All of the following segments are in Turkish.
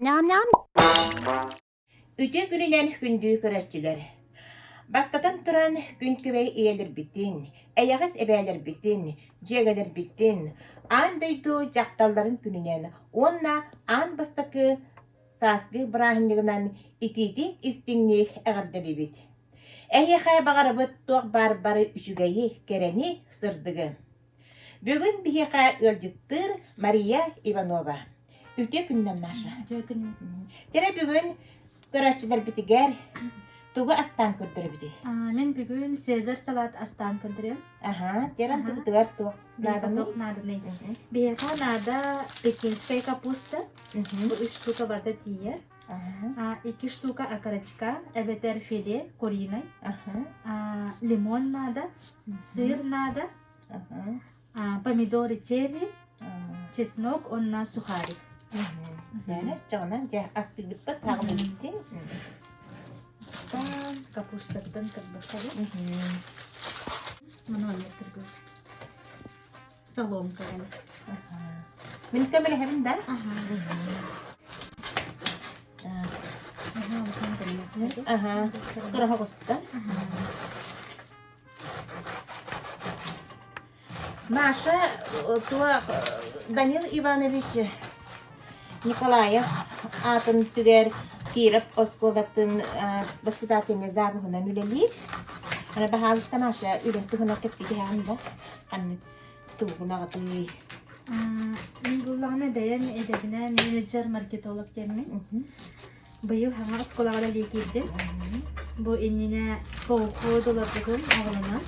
Ньам Ньам. Үтө күнүнен күндүү көрөччүлөр. Бастатан туран күн көбей иелер битин, эягас эбээлер битин, жегелер битин, ан дойду жакталларын күнүнен, онна ан бастакы саскы брахиннигынан итити истиңник эгерделибит. Эхихай багарабыт туак бар-бары үчүгэйи керени сырдыгы. Бүгүн бихиха ылжыттыр Мария Иванова. Үтө күннен наша. Тере бүгүн көрөччүлөр битигер тугу астан көрдөрө бити. Мен бүгүн Сезар салат астан көрдөрөм. Терен тугугар тук Наданы. Беха нада пекинская капуста. Bu 3 штука барда тиер. 2 штука окорочка, эбетер филе, куриный. Лимон надо, сыр надо. Помидоры черри, чеснок, онна сухарик. Yani çoğundan astık bitpat tağlı bitti. Капустадан кырбакалы. Мына неттерге. Соломка. Min kamera hem de. Kırha kosta. Маша, то Данил Иванович Николаев атын сигер кирип осколатын воспитательный забыгына нүлелип. Ана бахалыста Маша үйрен тугуна кетти ханда. Аны тугуна гаты. Мен буллана даян эдебине менеджер маркетолог демми. Быйыл хаңа осколага лекирди. Бу иннине $5 бүгүн агылына.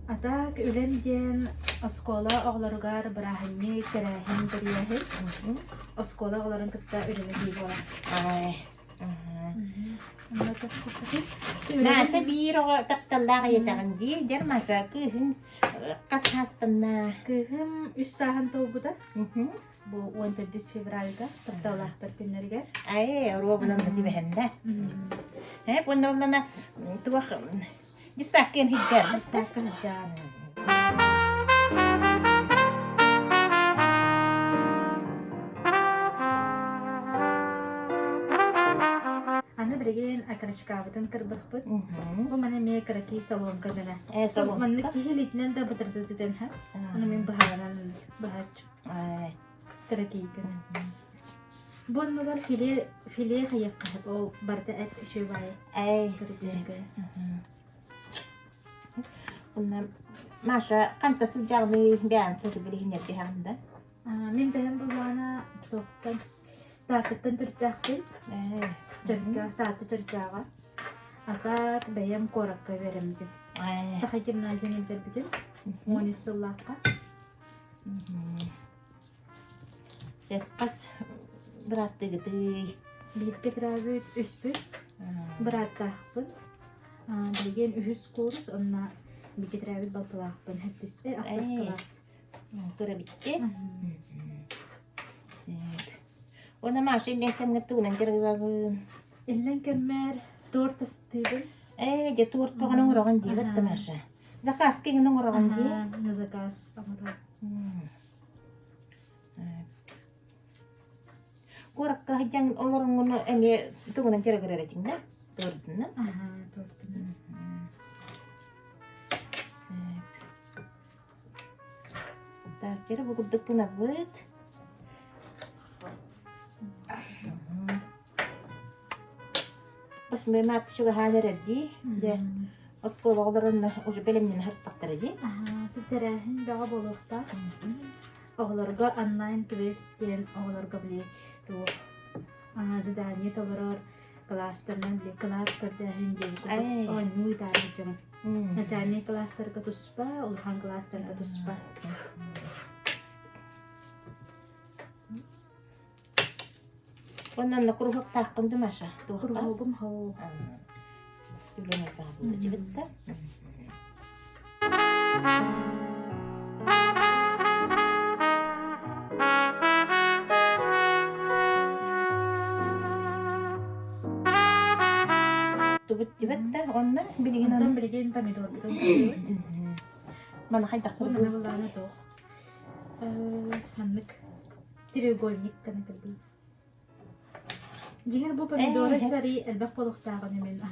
Атак үлен ден оскола огларгар брахинни керахин берияхи. Оскола огларын кытта үлен ди бола. Маша бир ого тапталлага етагынди дер Маша кыхын касхастына. Кыхым 3 сахан толбуда. Бу 14 февральга тапталактар күннерге. Робунан бити бехенде. Бунна туах дисакен хиджар. Сакын жан. Аны берген акрашкабытын кырбыкпыт. Бу мана ме краки салонка жана. Салон. Манны кихилитнен да бутырды деден ха. Аны мен бахаран бахач. Кракийкен. Боннугар филе хаяккат ол барда эт үшөбай. Маша кантасы жагны бән төрдүле хинерге ханда. Мен бән булана токтан тааттан түрдәктен. Жырга тааты жыргага. Ата бәям коракка беремди. Саха гимназияны дербидин. Монисуллакка. Кас браттыгыты Бит кетрабыт үспүт. Браттахпын. Билген 3 курс онна бикетрабыт балтылакпын. Хаттысы аксас класс. Көрө битти. Ona Маша илен кемне туунан жыргагы. Эллен кеммер торт астыбы. Же торт баганын ураган жибет Маша. Заказ кеңин ураган жи. На заказ амара. Коракка хажан олорунгуну эме тугунан жыргырар этиң да. Тортуна. Тортун. Так, жere бугурдук кына быт. Ос мемат шуга ханерди. Де оскологларын уже белемнен хырттактырыжы. Титерехин дага болукта. Огларга онлайн квест ден огларга билет. То задание толорор кластернан билет кластерден ден. Ой, ну таарыжым. Начальный кластерга туспа, улхан кластерга туспа. Ondan da kuruhuk takkındı Maşa. Kuruhugum hau. Ülene bağlı cibette. Tubut cibette ondan bilgin Ondan anı. bilgin pomidor bitun. Bana hayda Bunu kurdu. ne bulana to. Manlık. Треугольник kana kalbi. Jihar bu pomidora sari elbak balıkta min.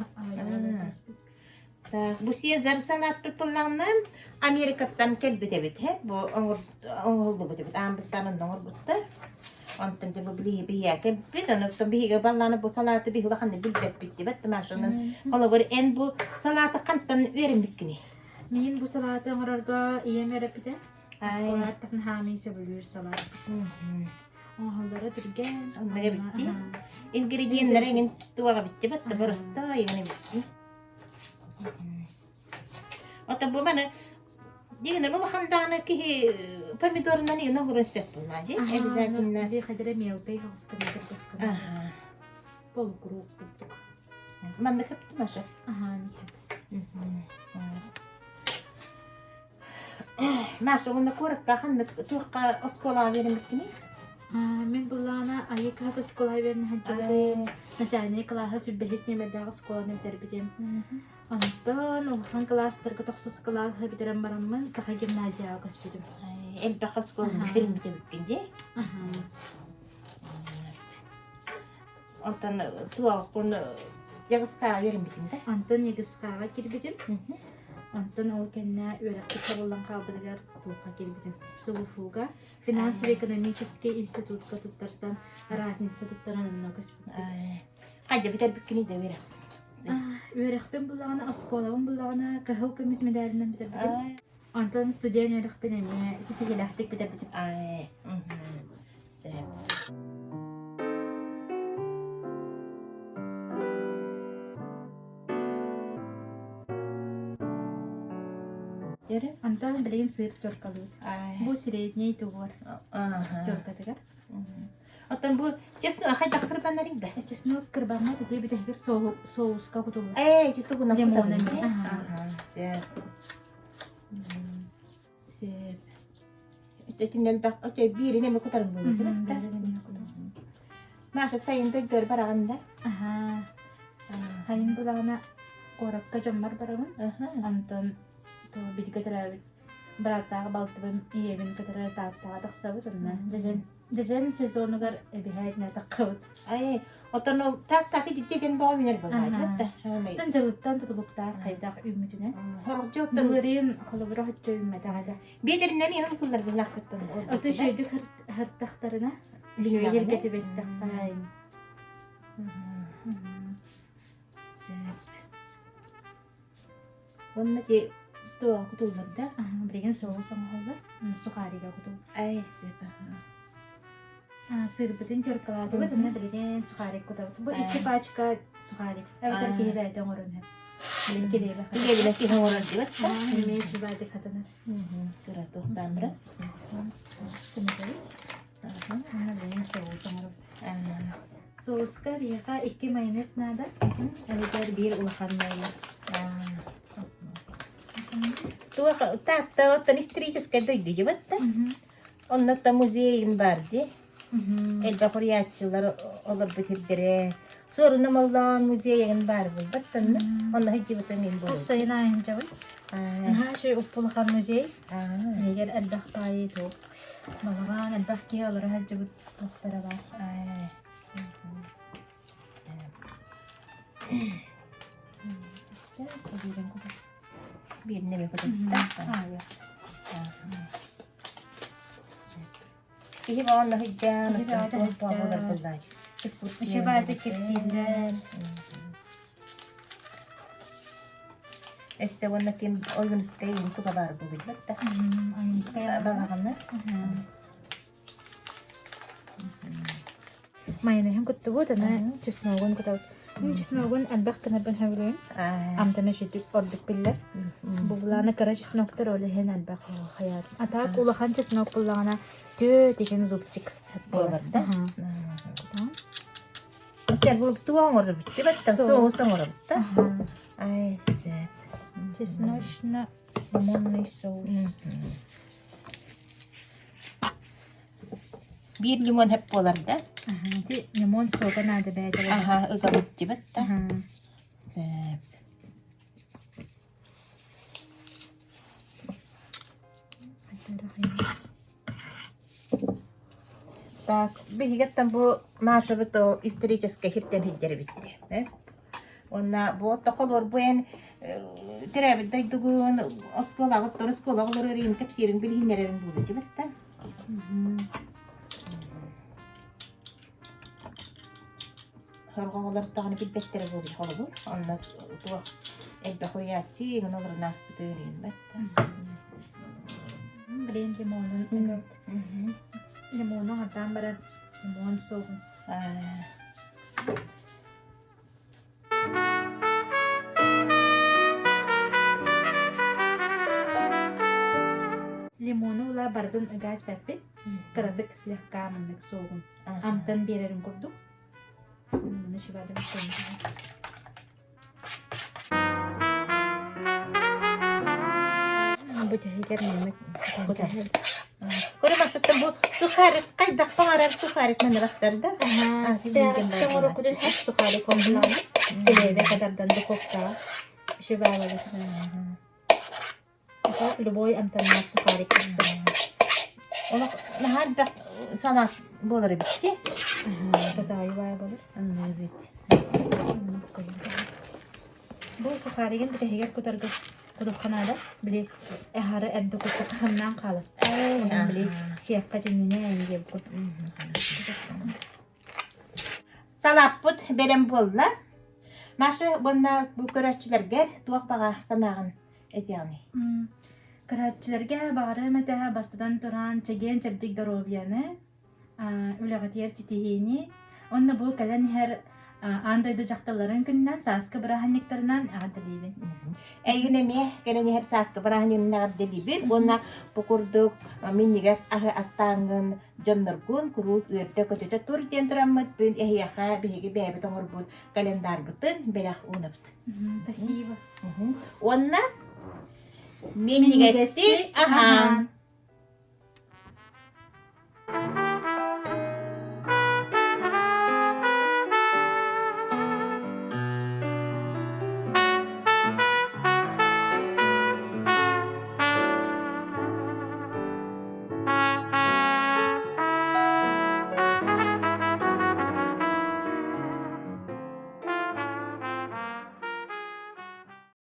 Bu siyazar salat tutulağından Amerika'dan kelbite bit hep bu oğul bu bit Ambistan'ın oğul butta. Ondan da bu bilihi bihiye kelbit ondan bihiye ballana bu salatı bihi lahanne bilbet bitti bitti maşının. Ola var en bu salatı kantan verim bitkini. Min bu salata ngororga iyemere pide. Salatın hamisi buluyor salat. Ohallara durgen. Onlara bitti. Ingredientler engin tuvaga bitti bitti barısta yine bitti. Ota bu bana diğer bu handana ki pomidorla ne nahurun sepulmaji. Обязательно. Bir kadar miyavtay haskını Aha. Bol kuru tuttuk. Ben de kaptım aşağı. Aha. Maşa bunda korkka handık tuhka oskola verim bitkini. Min bullana ayık hap skolay verin hacı. Nasane klahas behesne medda skola ne terbidim. Ondan o klaslar ka taksus klas habidaram baramman saha gimnaziya kasbidim. El bakas kol verim bitkini. Ondan tuğa konu yağıska verim bitkinde. Antan yagıskaga kirbidim. Antan o kendine öğretti kabulan kabulgar tuğa kirbidim. Sıvıfuga. Finans ve Ekonomический институт tuttarsan разница tuttaranımla kasbidim. Hadi biter bitkini de verim. Öğretmen bulağına askolavın bulağına kahıl kemiz medalinden biter bidim. Antan studiyan öğretmen emi siti gelahtik biter bidim. Sev. Antan bileğin sıyıp çorkalıyor. Bu sireytneyi tuğur. Çorkatıgar. Otan bu честно ахай дактыр банарин да. Честно кырбаңа тете битегер соуска кутулur. Жуту гуна Лимонын. кутабын. Сеп. Сеп. Ötekinden bak öte biri ne mi kutarım bunu da. Maşa sayın dördör barağında. Hayın bulağına korakka cammar barağın. Anton to bir kadar baratağı baltıbın iyevin kadar tahtağa taksabı tanına. Jajan sezonu gar ebihayet ne takkavut. Ay, otan ol tak cidden bağ miner bulay. Tan jalıktan tutulukta kaydak ümütüne. Horokcu otan. Buların kalabura hatça ümmete hada. Bederinden yanım kullar bir nakıttın. Otu şeydik her taktarına. Şöyle geti besi taktayın. Sep. Onun ki tuğa kutullar da. Berigen soğus ama oldu. Sukariga kutul. Ay sep. Sırbitin körkaladı ve dönne berigen sukari kutul. Bu iki paçka sukari. Evet erkeği verdi orun hep. Bilen geleye bak. İyi bile ki horan diyor. Yemeği şu verdi kadınlar. Sıra tohtamra. Bunu koy. Ona berigen soğus ama oldu. Soğus kar yaka 2 mayonez nada. Evet bir ulakan mayonez. Tuğa tahta otan istrises kadar diyor batta. Onlar da muzeyin barzi. El bakuriyatçılar olur bitirdire. Sonra namallan muzeyin bar bul battan. Onlar hiç batanin bu. Sayın ayın cevap. Ha şey uspulakan müziği. Eğer elbak tayı to. Malagan elbak ki olur ha cevap doktora var. Bir ne kadar. İyi bana hicam. İşe bazı kepsiler. Esse wannan kim oyun isteyin su kadar bulduk da. Ayın iskaya. Balaganlar. Mayına hem kutu bu da ne çesnogun kutu. Çesnogun elbak kana ben havluyum. Amtana şiddet orduk biller. Bu bulana kara çesnoktar öyle hen elbak hayat. Atak ulakan çesnok bulana tüy diken zupçik. Olur da. Sen bu tuğan orada bitti. Batta soğusan orada bitti. Ay se. Çesnoşna limonlu soğuk. Bir limon hep olur da. Limon soğuk nerede be? Aha, ıga bitti bitti. Se. Так, бигеттен бу наша бито историческая хиттен хиттери битти. Онна бу токолор буен теребит дайдугун оскола олорорин кепсирин билгиннерин буду жибетте. Хоргоолар тагын билбеттер буду холобур. Онна туа элбе хояти гонолор нас битэрин бетте. Блин, лимонun. Limonun hatta bara limon soğuk. Limonu ula bardın gaz pepit. Karadık silah kamanlık soğuk. Amtan birerim kurduk. Bunu şivadım sonra. Bu tehlikeli yemek. Bu tehlikeli. Kore maksudnya bu sukarik, kaydak pangarar sukarik mana rasarda? Tengok aku tuh hep sukari komplan. Pilih kadar dan dokokta. Şivalı. Apa luboy amtan mak sukari kısır. Ona nahar bak sanat bolar bitti. Tatayi var bolar. Evet. Bu sukarigen bir tehlikeli kutarga. Kudukhanada bili ehara eddu kudukhandan kalır. Ondan bili siyakatini ne yiyip kuduk. Salaput berem bolla. Maşa bonna bu köreççilerge tuak baga sanağın etiyani. Köreççilerge bağırı meteha bastıdan turan çegen çabdik darobiyane. Ülağıtyer sitihini. Onna bu kalan her andaydı jaktaların günden saskı bırahanlıklarından ağdalibin. Eyyune meh geleni her saskı bırahanlıklarından ağdalibin. Onna pukurduk minniğes ahı astangın jonnargun kuruk üyepte kötüte tur dentrammet bin ehiyaka bihigi behebi tongorbut kalendar butun belak unabut. Спасибо. Onna minniğesti ahan.